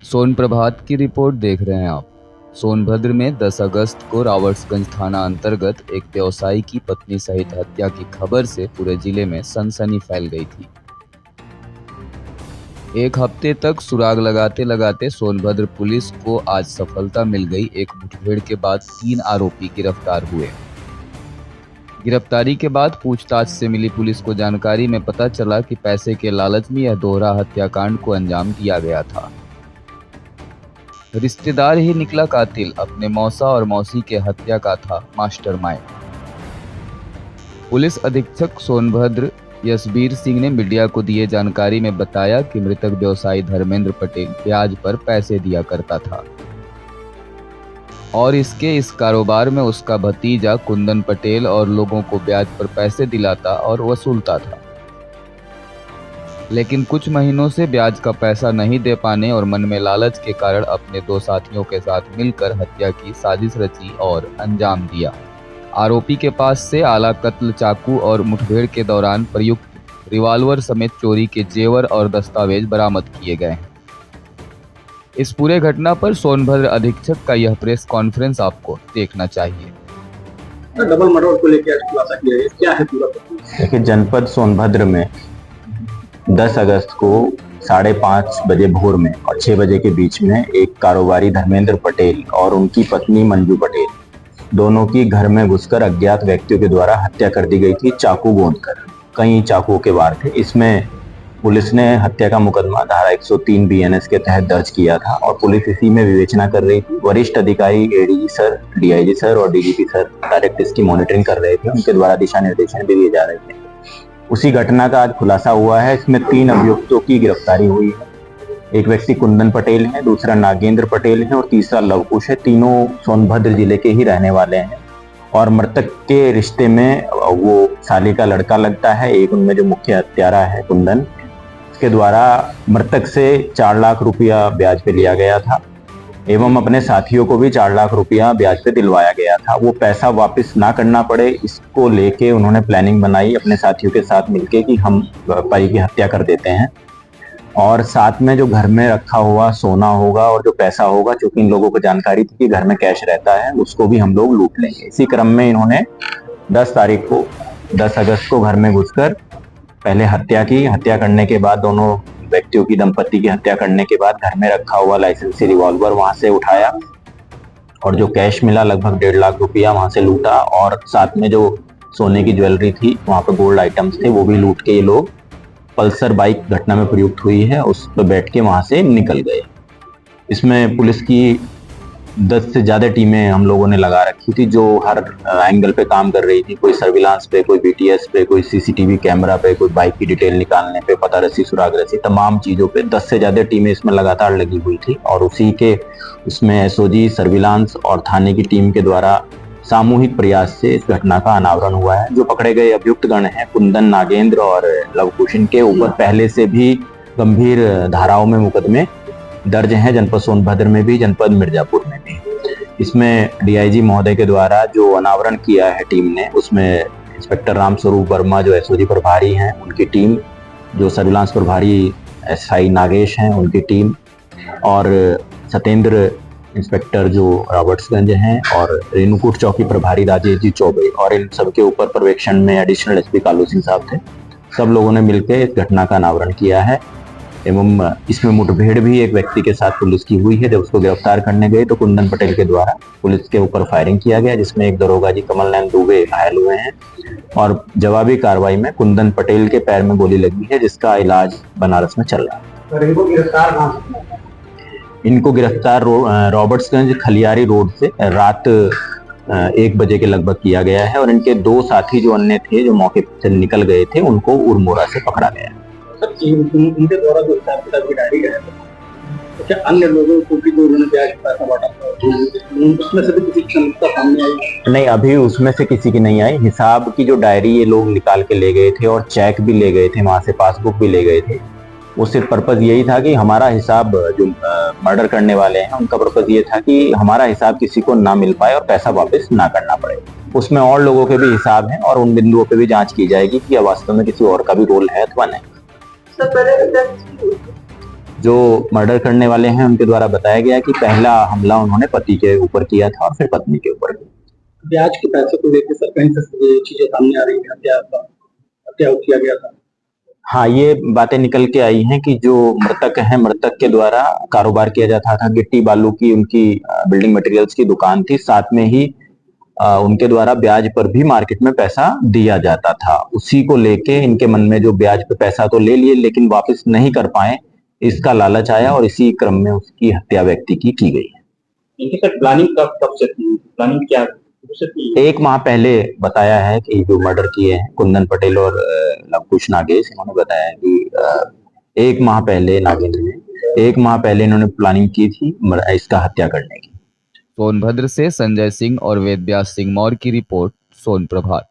सोन प्रभात की रिपोर्ट देख रहे हैं आप। सोनभद्र में 10 अगस्त को रावर्ट्सगंज थाना अंतर्गत एक व्यवसायी की पत्नी सहित हत्या की खबर से पूरे जिले में सनसनी फैल गई थी। एक हफ्ते तक सुराग लगाते लगाते सोनभद्र पुलिस को आज सफलता मिल गई। एक मुठभेड़ के बाद 3 आरोपी गिरफ्तार हुए। गिरफ्तारी के बाद पूछताछ से मिली पुलिस को जानकारी में पता चला कि पैसे के लालच में यह दोहरा हत्याकांड को अंजाम दिया गया था। रिश्तेदार ही निकला कातिल, अपने मौसा और मौसी के हत्या का था मास्टरमाइंड। पुलिस अधीक्षक सोनभद्र यशबीर सिंह ने मीडिया को दिए जानकारी में बताया कि मृतक व्यवसायी धर्मेंद्र पटेल ब्याज पर पैसे दिया करता था और इस कारोबार में उसका भतीजा कुंदन पटेल और लोगों को ब्याज पर पैसे दिलाता और वसूलता था। लेकिन कुछ महीनों से ब्याज का पैसा नहीं दे पाने और मन में लालच के कारण अपने 2 साथियों के साथ मिलकर हत्या की साजिश रची और अंजाम दिया। आरोपी के पास से आला कत्ल, चाकू और मुठभेड़ के दौरान प्रयुक्त रिवॉल्वर समेत चोरी के जेवर और दस्तावेज बरामद किए गए हैं। इस पूरे घटना पर सोनभद्र अधीक्षक का यह प्रेस कॉन्फ्रेंस आपको देखना चाहिए। डबल मर्डर को लेकर खुलासा किया है, क्या है पूरा? देखिए, जनपद सोनभद्र में 10 अगस्त को 5:30 बजे भोर में और 6 बजे के बीच में एक कारोबारी धर्मेंद्र पटेल और उनकी पत्नी मंजू पटेल दोनों की घर में घुसकर अज्ञात व्यक्तियों के द्वारा हत्या कर दी गई थी। चाकू गोंदकर कई चाकुओं के वार थे। इसमें पुलिस ने हत्या का मुकदमा धारा 103 BNS के तहत दर्ज किया था और पुलिस इसी में विवेचना कर रही थी। वरिष्ठ अधिकारी ADG सर, DIG सर और DGP सर डायरेक्ट इसकी मॉनिटरिंग कर रहे थे। उनके द्वारा दिशा निर्देशन भी दिए जा रहे थे। उसी घटना का आज खुलासा हुआ है। इसमें 3 अभियुक्तों की गिरफ्तारी हुई है। एक व्यक्ति कुंदन पटेल है, दूसरा नागेंद्र पटेल है और तीसरा लवकुश है। तीनों सोनभद्र जिले के ही रहने वाले हैं और मृतक के रिश्ते में वो साले का लड़का लगता है। एक उनमें जो मुख्य हत्यारा है कुंदन, उसके द्वारा मृतक से 4 लाख रुपया ब्याज पे लिया गया था एवं अपने साथियों को भी 4 लाख रुपया ब्याज पे दिलवाया गया था। वो पैसा वापस ना करना पड़े, इसको लेके उन्होंने प्लानिंग बनाई अपने साथियों के साथ मिलके कि हम भाई की हत्या कर देते हैं और साथ में जो घर में रखा हुआ सोना होगा और जो पैसा होगा, चूंकि इन लोगों को जानकारी थी कि घर में कैश रहता है, उसको भी हम लोग लूट लेंगे। इसी क्रम में इन्होंने 10 अगस्त को घर में घुसकर पहले हत्या की। हत्या करने के बाद दोनों व्यक्तियों की, दंपति की हत्या करने के बाद घर में रखा हुआ लाइसेंसी रिवॉल्वर वहां से उठाया और जो कैश मिला लगभग 1.5 लाख रुपया वहां से लूटा और साथ में जो सोने की ज्वेलरी थी, वहां पर गोल्ड आइटम्स थे, वो भी लूट के ये लोग पल्सर बाइक घटना में प्रयुक्त हुई है उस पर बैठ के वहां से निकल गए। इसमें पुलिस की 10 से ज्यादा टीमें हम लोगों ने लगा रखी थी जो हर एंगल पे काम कर रही थी। कोई सर्विलांस पे, कोई BTS पे, कोई CCTV कैमरा पे, कोई बाइक की डिटेल निकालने पे, पता रस्सी, सुराग रस्सी, तमाम चीजों पे 10 से ज्यादा टीमें इसमें लगातार लगी हुई थी और उसी के उसमें SOG, सर्विलांस और थाने की टीम के द्वारा सामूहिक प्रयास से इस घटना का अनावरण हुआ है। जो पकड़े गए अभियुक्त गण हैं कुंदन, नागेंद्र और लवकुश, के ऊपर पहले से भी गंभीर धाराओं में मुकदमे दर्ज हैं, जनपद सोनभद्र में भी, जनपद मिर्जापुर में भी। इसमें DIG महोदय के द्वारा जो अनावरण किया है टीम ने, उसमें इंस्पेक्टर रामस्वरूप वर्मा जो SOG प्रभारी हैं उनकी टीम, जो सर्विलांस प्रभारी SI नागेश हैं उनकी टीम और सत्येंद्र इंस्पेक्टर जो रावर्ट्सगंज हैं और रेणुकूट चौकी प्रभारी राजेश जी चौबे और इन सबके ऊपर पर्यवेक्षण में एडिशनल SP कालू सिंह साहब थे। सब लोगों ने मिलकर इस घटना का अनावरण किया है एवं इसमें मुठभेड़ भी एक व्यक्ति के साथ पुलिस की हुई है। जब उसको गिरफ्तार करने गए तो कुंदन पटेल के द्वारा पुलिस के ऊपर फायरिंग किया गया, जिसमें एक दरोगा जी कमल नैन दुबे घायल हुए हैं और जवाबी कार्रवाई में कुंदन पटेल के पैर में गोली लगी है, जिसका इलाज बनारस में चल रहा है। इनको गिरफ्तार रॉबर्ट्सगंज खलियारी रोड से रात 1 बजे के लगभग किया गया है और इनके 2 साथी जो अन्य थे, जो मौके से निकल गए थे, उनको उरमोरा से पकड़ा गया है। उनके द्वारा जो हिसाब किताब की डायरी है, तो क्या अन्य लोगों को भी जो उन्होंने ब्याज पैसा बांटा था, उसमें से भी किसी की क्षमता सामने आई? नहीं, अभी उसमें से किसी की नहीं आई। हिसाब की जो डायरी ये लोग निकाल के ले गए थे और चेक भी ले गए थे, वहां से पासबुक भी ले गए थे। वो सिर्फ पर्पज यही था कि हमारा हिसाब, जो मर्डर करने वाले हैं उनका पर्पज ये था कि हमारा हिसाब किसी को ना मिल पाए और पैसा वापस ना करना पड़े। उसमें और लोगों के भी हिसाब हैं और उन बिंदुओं पे भी जांच की जाएगी कि वास्तव में किसी और का भी रोल है अथवा नहीं। जो मर्डर करने वाले हैं उनके द्वारा बताया गया कि पहला हमला उन्होंने पति के ऊपर किया था और फिर पत्नी के ऊपर किया। ब्याज के पैसे को लेकर सर कहीं से ये चीजें सामने आ रही है, हत्या किया गया था। हाँ, ये बातें निकल के आई हैं कि जो मृतक हैं, मृतक के द्वारा कारोबार किया जाता था, गिट्टी बालू की उनकी बिल्डिंग मटेरियल्स की दुकान थी, साथ में ही उनके द्वारा ब्याज पर भी मार्केट में पैसा दिया जाता था। उसी को लेके इनके मन में जो ब्याज पे पैसा तो ले लिए लेकिन वापस नहीं कर पाए, इसका लालच आया और इसी क्रम में उसकी हत्या व्यक्ति की गई है। इनकी सर प्लानिंग कब से थी? प्लानिंग क्या थी? 1 माह पहले बताया है कि जो मर्डर किए हैं कुंदन पटेल और लवकुश नागेश, इन्होंने बताया है कि 1 माह पहले नागेंद्र ने 1 माह पहले इन्होंने प्लानिंग की थी इसका हत्या करने की। सोनभद्र से संजय सिंह और वेदव्यास सिंह मौर्य की रिपोर्ट, सोन प्रभात।